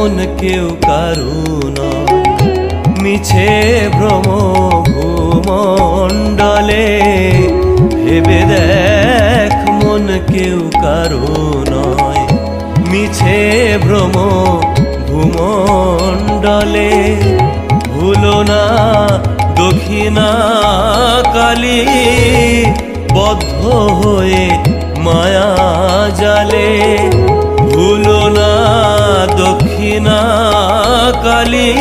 মন কেউ কারু নয়। মিছে ভ্রম ভূমণ্ডলে ভেবে দেখ মন কেউ কারু নয়। মিছে ভ্রম ভূমণ্ডলে ভুলো না দক্ষিণা কালী বদ্ধ হয়ে মায়া জালে। ভুলো না দক্ষিণা কালী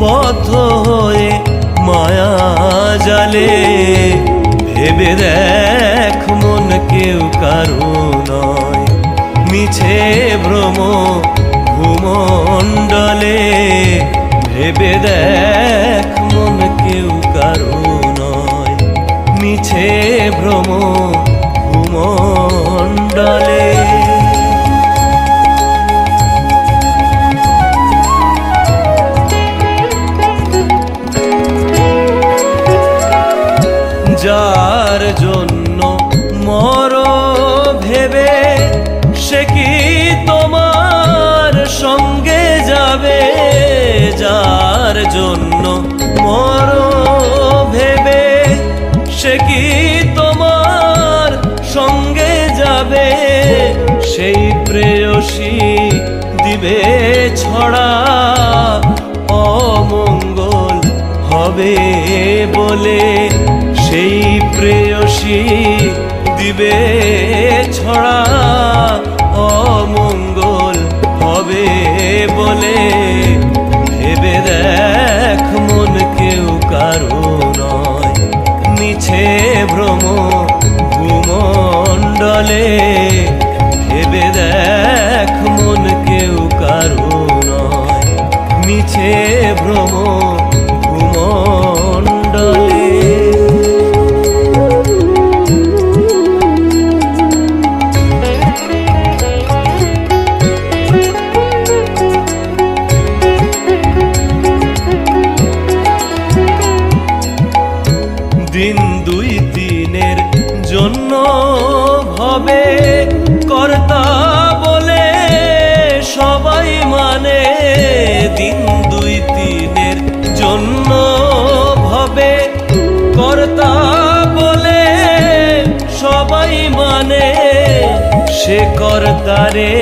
বদ্ধ হয়ে মায়া জালে। ভেবে দেখ মন কেউ কারু নয়। মিছে ভ্রম ভূমণ্ডলে ভেবে দেখ মন কেউ কারু নয়। মিছে ভ্রম ভূমণ্ডলে। যার জন্য মর ভেবে সে কি তোমার সঙ্গে যাবে? যার জন্য মর ভেবে সে কি তোমার সঙ্গে যাবে? সেই প্রেয়সী দিবে ছড়া অমঙ্গল হবে বলে। সেই প্রেয়সী দিবে ছড়া অমঙ্গল হবে বলে। ভেবে দেখ মন কেউ কারু নয়। মিছে ভ্রম ভূমণ্ডলে ভেবে দেখ মন কেউ কারু নয়। মিছে ভ্রম ভূমণ্ডলে। দিন দুই দিনের জন্য ভবে কর্তা বলে সবাই মানে। দিন দুই দিনের জন্য ভবে কর্তা বলে সবাই মানে। সে কর্তারে